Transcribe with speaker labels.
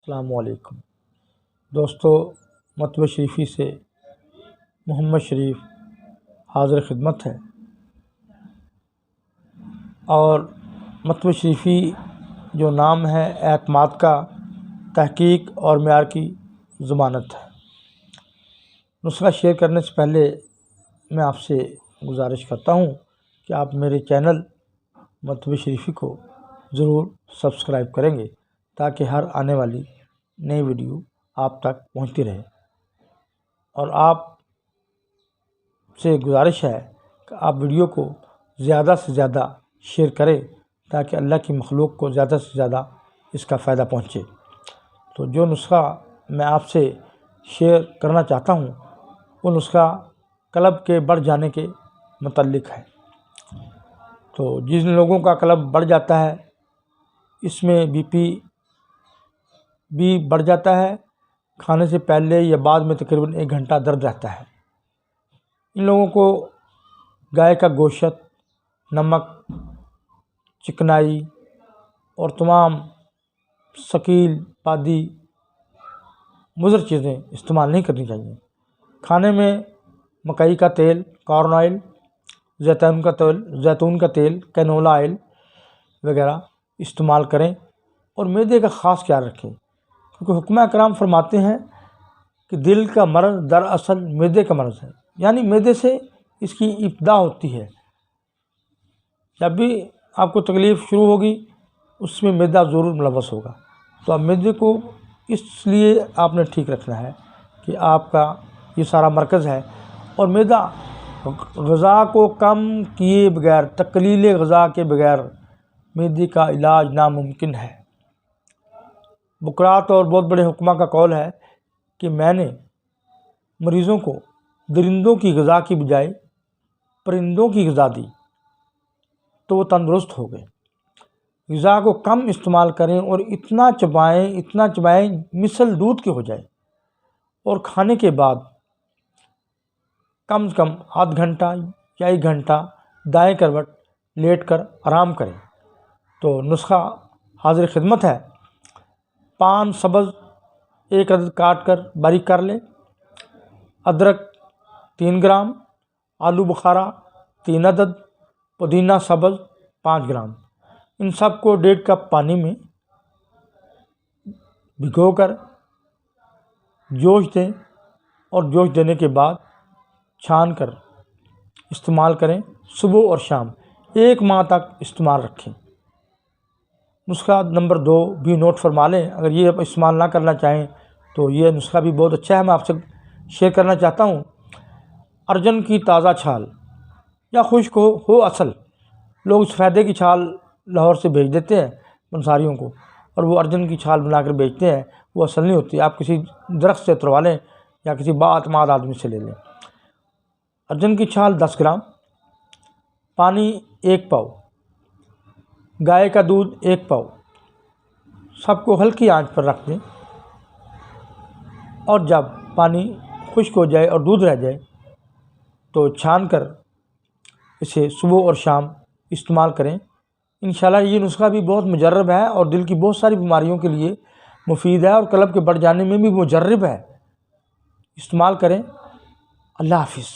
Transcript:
Speaker 1: السلام علیکم دوستو، مطبع شریفی سے محمد شریف حاضر خدمت ہے، اور مطبع شریفی جو نام ہے اعتماد کا، تحقیق اور معیار کی ضمانت ہے۔ نسخہ شیئر کرنے سے پہلے میں آپ سے گزارش کرتا ہوں کہ آپ میرے چینل مطبع شریفی کو ضرور سبسکرائب کریں گے تاکہ ہر آنے والی نئی ویڈیو آپ تک پہنچتی رہے، اور آپ سے گزارش ہے کہ آپ ویڈیو کو زیادہ سے زیادہ شیئر کریں تاکہ اللہ کی مخلوق کو زیادہ سے زیادہ اس کا فائدہ پہنچے۔ تو جو نسخہ میں آپ سے شیئر کرنا چاہتا ہوں وہ نسخہ قلب کے بڑھ جانے کے متعلق ہے۔ تو جن لوگوں کا قلب بڑھ جاتا ہے، اس میں بی پی بھی بڑھ جاتا ہے، کھانے سے پہلے یا بعد میں تقریباً 1 گھنٹہ درد رہتا ہے۔ ان لوگوں کو گائے کا گوشت، نمک، چکنائی اور تمام ثقیل پادی مضر چیزیں استعمال نہیں کرنی چاہیے۔ کھانے میں مکئی کا تیل، کارن آئل، زیتون کا تیل، کینولا آئل وغیرہ استعمال کریں، اور معدے کا خاص خیال رکھیں، کیونکہ حکمہ اکرام فرماتے ہیں کہ دل کا مرض دراصل معدے کا مرض ہے، یعنی معدے سے اس کی ابتدا ہوتی ہے۔ جب بھی آپ کو تکلیف شروع ہوگی اس میں معدہ ضرور ملوث ہوگا، تو اب معدے کو اس لیے آپ نے ٹھیک رکھنا ہے کہ آپ کا یہ سارا مرکز ہے، اور معدہ غذا کو کم کیے بغیر، تقلیل غذا کے بغیر معدے کا علاج ناممکن ہے۔ بقرات اور بہت بڑے حکماء کا قول ہے کہ میں نے مریضوں کو درندوں کی غذا کی بجائے پرندوں کی غذا دی تو وہ تندرست ہو گئے۔ غذا کو کم استعمال کریں اور اتنا چبائیں مثل دودھ کے ہو جائے، اور کھانے کے بعد کم سے کم آدھ گھنٹہ یا 1 گھنٹہ دائیں کروٹ لیٹ کر آرام کریں۔ تو نسخہ حاضر خدمت ہے۔ پان سبز 1 عدد کاٹ کر باریک کر لیں، ادرک 3 گرام، آلو بخارا 3 عدد، پودینہ سبز 5 گرام، ان سب کو 1.5 کپ پانی میں بھگو کر جوش دیں، اور جوش دینے کے بعد چھان کر استعمال کریں۔ صبح اور شام 1 ماہ تک استعمال رکھیں۔ نسخہ نمبر 2 بھی نوٹ فرما لیں، اگر یہ آپ استعمال نہ کرنا چاہیں تو یہ نسخہ بھی بہت اچھا ہے، میں آپ سے شیئر کرنا چاہتا ہوں۔ ارجن کی تازہ چھال یا خشک ہو اصل، لوگ سفیدے کی چھال لاہور سے بھیج دیتے ہیں پنساریوں کو، اور وہ ارجن کی چھال بنا کر بیچتے ہیں، وہ اصل نہیں ہوتی۔ آپ کسی درخت سے اتروا لیں یا کسی بااعتماد آدمی سے لے لیں۔ ارجن کی چھال 10 گرام، پانی 1 پاؤ، گائے کا دودھ 1 پاؤ، سب کو ہلکی آنچ پر رکھ دیں، اور جب پانی خشک ہو جائے اور دودھ رہ جائے تو چھان کر اسے صبح اور شام استعمال کریں۔ انشاءاللہ یہ نسخہ بھی بہت مجرب ہے، اور دل کی بہت ساری بیماریوں کے لیے مفید ہے، اور قلب کے بڑھ جانے میں بھی مجرب ہے۔ استعمال کریں۔ اللہ حافظ۔